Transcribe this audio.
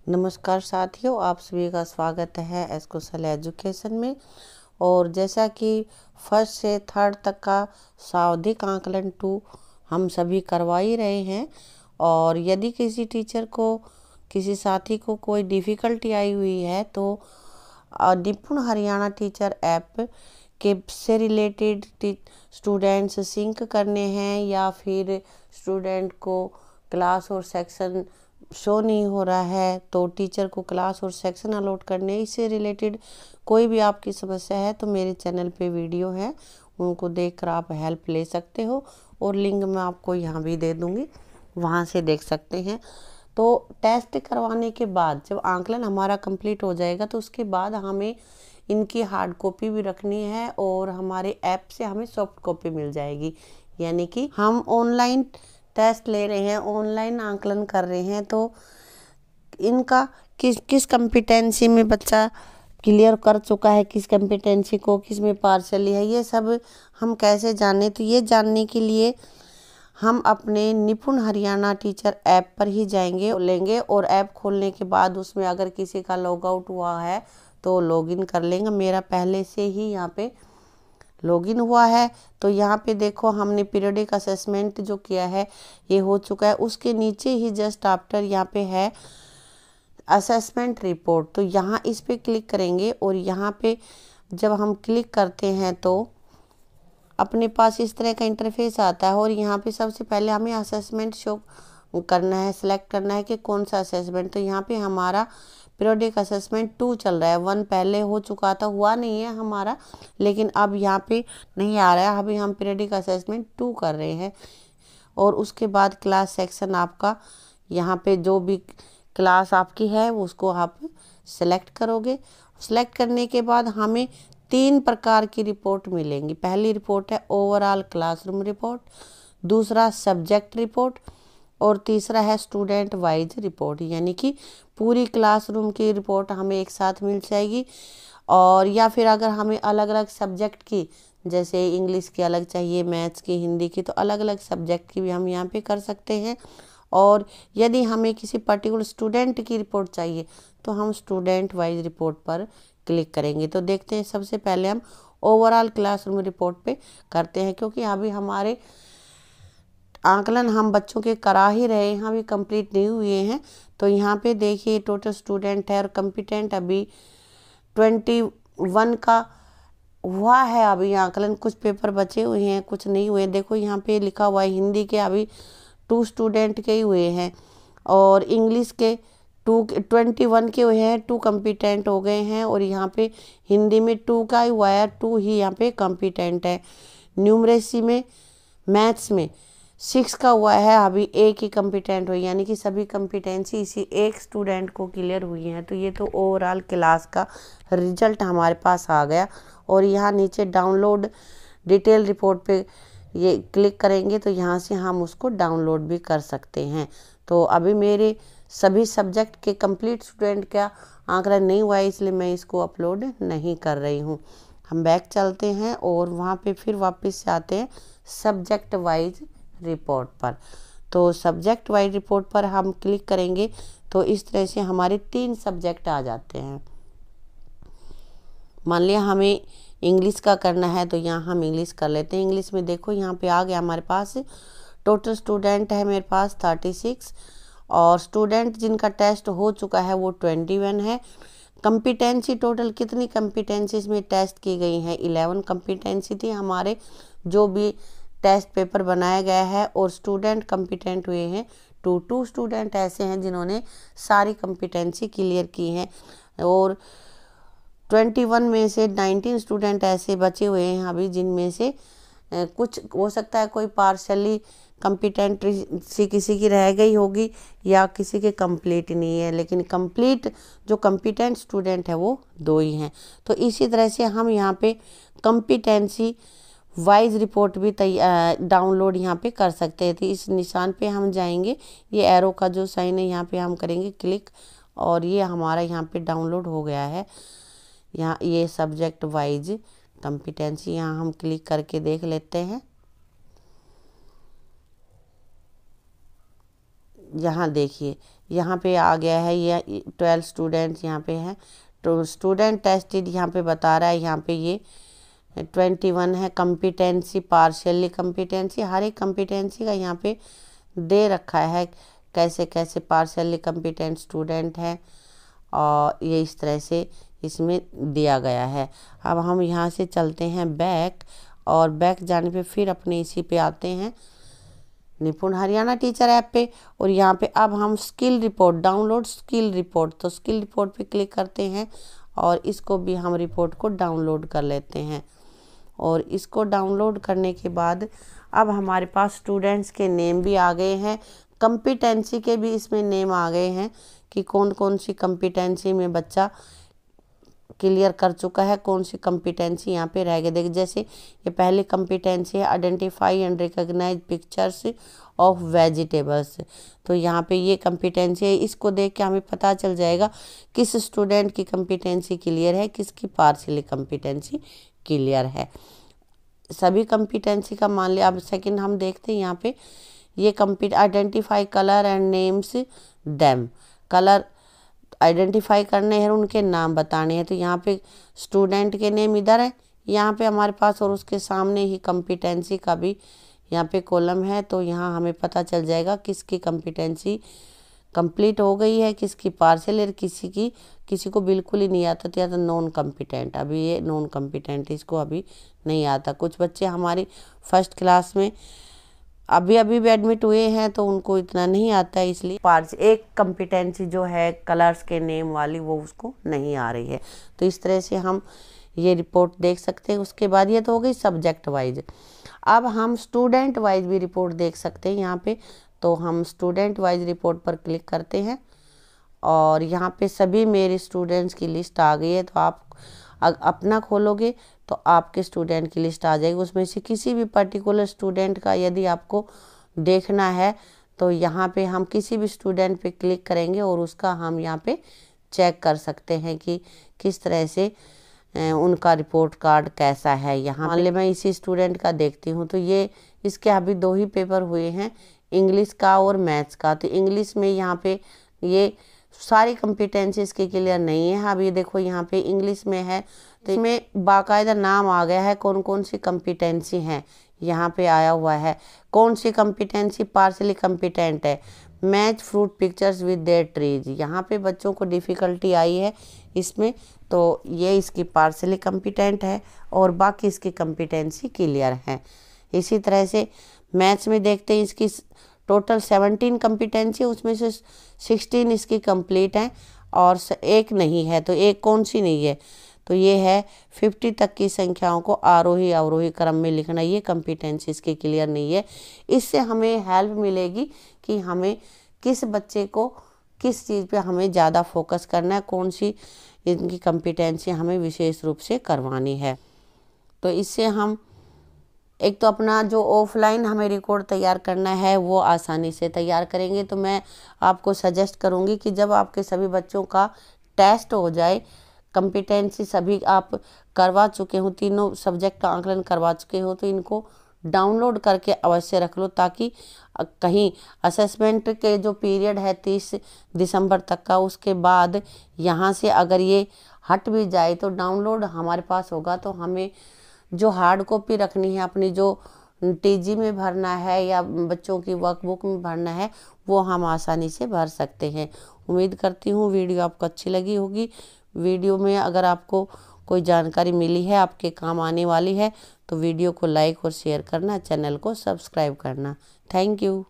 नमस्कार साथियों, आप सभी का स्वागत है एस कौशल एजुकेशन में। और जैसा कि फर्स्ट से थर्ड तक का सावधिक आकलन 2 हम सभी करवा ही रहे हैं। और यदि किसी टीचर को, किसी साथी को कोई डिफ़िकल्टी आई हुई है तो निपुण हरियाणा टीचर ऐप के से रिलेटेड स्टूडेंट्स सिंक करने हैं या फिर स्टूडेंट को क्लास और सेक्शन शो नहीं हो रहा है तो टीचर को क्लास और सेक्शन अलॉट करने, इससे रिलेटेड कोई भी आपकी समस्या है तो मेरे चैनल पे वीडियो है, उनको देखकर आप हेल्प ले सकते हो। और लिंक मैं आपको यहाँ भी दे दूँगी, वहाँ से देख सकते हैं। तो टेस्ट करवाने के बाद जब आकलन हमारा कंप्लीट हो जाएगा तो उसके बाद हमें इनकी हार्ड कॉपी भी रखनी है और हमारे ऐप से हमें सॉफ्ट कॉपी मिल जाएगी। यानी कि हम ऑनलाइन टेस्ट ले रहे हैं, ऑनलाइन आकलन कर रहे हैं, तो इनका किस किस कॉम्पिटेंसी में बच्चा क्लियर कर चुका है, किस कॉम्पिटेंसी को किस में पार्शली है, ये सब हम कैसे जाने। तो ये जानने के लिए हम अपने निपुण हरियाणा टीचर ऐप पर ही जाएंगे लेंगे और ऐप खोलने के बाद उसमें अगर किसी का लॉग आउट हुआ है तो लॉगिन कर लेंगे। मेरा पहले से ही यहाँ पे लॉगिन हुआ है। तो यहाँ पे देखो हमने पीरियडिक असेसमेंट जो किया है ये हो चुका है। उसके नीचे ही जस्ट आफ्टर यहाँ पे है असेसमेंट रिपोर्ट, तो यहाँ इस पे क्लिक करेंगे और यहाँ पे जब हम क्लिक करते हैं तो अपने पास इस तरह का इंटरफेस आता है। और यहाँ पे सबसे पहले हमें असेसमेंट शो करना है, सिलेक्ट करना है कि कौन सा असेसमेंट। तो यहाँ पे हमारा पीरियडिक असेसमेंट 2 चल रहा है। 1 पहले हो चुका था, हुआ नहीं है हमारा, लेकिन अब यहाँ पे नहीं आ रहा है। अभी हम पीरियडिक असेसमेंट 2 कर रहे हैं। और उसके बाद क्लास सेक्शन आपका, यहाँ पे जो भी क्लास आपकी है उसको आप सेलेक्ट करोगे। सेलेक्ट करने के बाद हमें 3 प्रकार की रिपोर्ट मिलेंगी। पहली रिपोर्ट है ओवरऑल क्लासरूम रिपोर्ट, दूसरा सब्जेक्ट रिपोर्ट और तीसरा है स्टूडेंट वाइज रिपोर्ट। यानी कि पूरी क्लासरूम की रिपोर्ट हमें एक साथ मिल जाएगी। और या फिर अगर हमें अलग अलग सब्जेक्ट की, जैसे इंग्लिश की अलग चाहिए, मैथ्स की, हिंदी की, तो अलग अलग सब्जेक्ट की भी हम यहाँ पे कर सकते हैं। और यदि हमें किसी पर्टिकुलर स्टूडेंट की रिपोर्ट चाहिए तो हम स्टूडेंट वाइज रिपोर्ट पर क्लिक करेंगे। तो देखते हैं, सबसे पहले हम ओवरऑल क्लासरूम रिपोर्ट पे करते हैं, क्योंकि अभी हमारे आकलन हम बच्चों के करा ही रहे हैं, अभी कंप्लीट नहीं हुए हैं। तो यहाँ पे देखिए टोटल स्टूडेंट है और कंपिटेंट अभी 21 का हुआ है। अभी आकलन कुछ पेपर बचे हुए हैं, कुछ नहीं हुए। देखो यहाँ पे लिखा हुआ है हिंदी के अभी 2 स्टूडेंट के ही हुए हैं और इंग्लिश के 21 के हुए हैं, 2 कम्पिटेंट हो गए हैं। और यहाँ पे हिंदी में 2 का ही हुआ है, 2 ही यहाँ पे कम्पिटेंट है। न्यूमरेसी में, मैथ्स में 6 का हुआ है, अभी 1 ही कम्पिटेंट हुई, यानी कि सभी कम्पिटेंसी इसी एक स्टूडेंट को क्लियर हुई हैं। तो ये तो ओवरऑल क्लास का रिजल्ट हमारे पास आ गया। और यहाँ नीचे डाउनलोड डिटेल रिपोर्ट पे ये क्लिक करेंगे तो यहाँ से हम उसको डाउनलोड भी कर सकते हैं। तो अभी मेरे सभी सब्जेक्ट के कंप्लीट स्टूडेंट का आंकड़ा नहीं हुआ है, इसलिए मैं इसको अपलोड नहीं कर रही हूँ। हम बैक चलते हैं और वहाँ पे फिर वापस से आते हैं सब्जेक्ट वाइज रिपोर्ट पर। तो सब्जेक्ट वाइज रिपोर्ट पर हम क्लिक करेंगे तो इस तरह से हमारे 3 सब्जेक्ट आ जाते हैं। मान लिया हमें इंग्लिश का करना है तो यहाँ हम इंग्लिश कर लेते हैं। इंग्लिश में देखो यहाँ पे आ गया हमारे पास टोटल स्टूडेंट है मेरे पास 36 और स्टूडेंट जिनका टेस्ट हो चुका है वो 21 है। कंपिटेंसी टोटल कितनी कंपिटेंसीज में टेस्ट की गई हैं, 11 कंपिटेंसी थी हमारे जो भी टेस्ट पेपर बनाया गया है। और स्टूडेंट कंपिटेंट हुए हैं 2 स्टूडेंट ऐसे हैं जिन्होंने सारी कंपिटेंसी क्लियर की हैं। और 21 में से 19 स्टूडेंट ऐसे बचे हुए हैं अभी, जिनमें से कुछ हो सकता है कोई पार्शली कंपिटेंट सी किसी की रह गई होगी या किसी के कंप्लीट नहीं है, लेकिन कंप्लीट जो कंपिटेंट स्टूडेंट है वो 2 ही हैं। तो इसी तरह से हम यहाँ पे कंपिटेंसी वाइज रिपोर्ट भी डाउनलोड यहाँ पे कर सकते हैं। तो इस निशान पे हम जाएंगे, ये एरो का जो साइन है यहाँ पे हम करेंगे क्लिक और ये हमारा यहाँ पे डाउनलोड हो गया है। यहाँ ये सब्जेक्ट वाइज कंपिटेंसी, यहाँ हम क्लिक करके देख लेते हैं। यहाँ देखिए यहाँ पे आ गया है, ये 12 स्टूडेंट्स यहाँ पे हैं। तो स्टूडेंट टेस्टेड यहाँ पे बता रहा है, यहाँ पे ये 21 है। कम्पिटेंसी, पार्शियली कम्पिटेंसी, हर एक कम्पिटेंसी का यहाँ पे दे रखा है कैसे कैसे पार्शियली कम्पिटेंट स्टूडेंट हैं, और ये इस तरह से इसमें दिया गया है। अब हम यहाँ से चलते हैं बैक, और बैक जाने पे फिर अपने इसी पे आते हैं निपुण हरियाणा टीचर ऐप पे, और यहाँ पे अब हम skill report, download skill report, तो स्किल रिपोर्ट पे क्लिक करते हैं और इसको भी हम रिपोर्ट को डाउनलोड कर लेते हैं। और इसको डाउनलोड करने के बाद अब हमारे पास स्टूडेंट्स के नेम भी आ गए हैं, कंपिटेंसी के भी इसमें नेम आ गए हैं कि कौन कौन सी कंपिटेंसी में बच्चा क्लियर कर चुका है, कौन सी कंपिटेंसी यहाँ पे रह गई। देखिए जैसे ये पहली कंपिटेंसी है, identify and recognise pictures of vegetables, तो यहाँ पे ये कंपिटेंसी है। इसको देख के हमें पता चल जाएगा किस स्टूडेंट की कंपिटेंसी क्लियर है, किसकी पार्शियली कंपिटेंसी क्लियर है। सभी कंपिटेंसी का मान लिया। अब सेकंड हम देखते हैं यहाँ पे ये identify colour and names them, colour identify करने हैं, उनके नाम बताने हैं। तो यहाँ पे स्टूडेंट के नेम इधर है यहाँ पे हमारे पास, और उसके सामने ही कंपिटेंसी का भी यहाँ पे कॉलम है। तो यहाँ हमें पता चल जाएगा किसकी कंपिटेंसी कंप्लीट हो गई है, किसकी पार्शियल है, किसी को बिल्कुल ही नहीं आता, तो या तो नॉन कम्पिटेंट। अभी ये नॉन कम्पिटेंट, इसको अभी नहीं आता। कुछ बच्चे हमारी फर्स्ट क्लास में अभी भी एडमिट हुए हैं तो उनको इतना नहीं आता है, इसलिए एक कंपिटेंसी जो है कलर्स के नेम वाली वो उसको नहीं आ रही है। तो इस तरह से हम ये रिपोर्ट देख सकते हैं। उसके बाद ये तो हो गई सब्जेक्ट वाइज। अब हम स्टूडेंट वाइज भी रिपोर्ट देख सकते हैं यहाँ पे। तो हम स्टूडेंट वाइज रिपोर्ट पर क्लिक करते हैं और यहाँ पे सभी मेरे स्टूडेंट्स की लिस्ट आ गई है। तो आप अपना खोलोगे तो आपके स्टूडेंट की लिस्ट आ जाएगी। उसमें से किसी भी पर्टिकुलर स्टूडेंट का यदि आपको देखना है तो यहाँ पे हम किसी भी स्टूडेंट पे क्लिक करेंगे और उसका हम यहाँ पे चेक कर सकते हैं कि किस तरह से उनका रिपोर्ट कार्ड कैसा है। यहाँ मान ले मैं इसी स्टूडेंट का देखती हूँ, तो ये इसके अभी 2 ही पेपर हुए हैं, इंग्लिश का और मैथ्स का। तो इंग्लिश में यहाँ पे ये सारी कंपिटेंसी इसके क्लियर नहीं है। अब ये देखो यहाँ पे इंग्लिश में है तो इसमें बाकायदा नाम आ गया है कौन कौन सी कंपिटेंसी हैं, यहाँ पे आया हुआ है कौन सी कंपिटेंसी पार्शियली कंपिटेंट है। Match fruit pictures with their trees, यहाँ पे बच्चों को डिफ़िकल्टी आई है इसमें, तो ये इसकी पार्शियली कंपिटेंट है और बाकी इसकी कंपिटेंसी क्लियर है। इसी तरह से मैथ्स में देखते हैं इसकी टोटल 17 कंपिटेंसी, उसमें से 16 इसकी कंप्लीट है और एक नहीं है। तो एक कौन सी नहीं है, तो ये है 50 तक की संख्याओं को आरोही अवरोही क्रम में लिखना, ये कंपिटेंसी इसकी क्लियर नहीं है। इससे हमें हेल्प मिलेगी कि हमें किस बच्चे को किस चीज़ पे हमें ज़्यादा फोकस करना है, कौन सी इनकी कंपिटेंसी हमें विशेष रूप से करवानी है। तो इससे हम एक तो अपना जो ऑफलाइन हमें रिकॉर्ड तैयार करना है वो आसानी से तैयार करेंगे। तो मैं आपको सजेस्ट करूँगी कि जब आपके सभी बच्चों का टेस्ट हो जाए, कंपिटेंसी सभी आप करवा चुके हो, तीनों सब्जेक्ट का आंकलन करवा चुके हो, तो इनको डाउनलोड करके अवश्य रख लो, ताकि कहीं असेसमेंट के जो पीरियड है 30 दिसंबर तक का, उसके बाद यहाँ से अगर ये हट भी जाए तो डाउनलोड हमारे पास होगा। तो हमें जो हार्ड कॉपी रखनी है अपनी, जो टीजी में भरना है या बच्चों की वर्कबुक में भरना है, वो हम आसानी से भर सकते हैं। उम्मीद करती हूँ वीडियो आपको अच्छी लगी होगी। वीडियो में अगर आपको कोई जानकारी मिली है, आपके काम आने वाली है, तो वीडियो को लाइक और शेयर करना, चैनल को सब्सक्राइब करना। Thank you.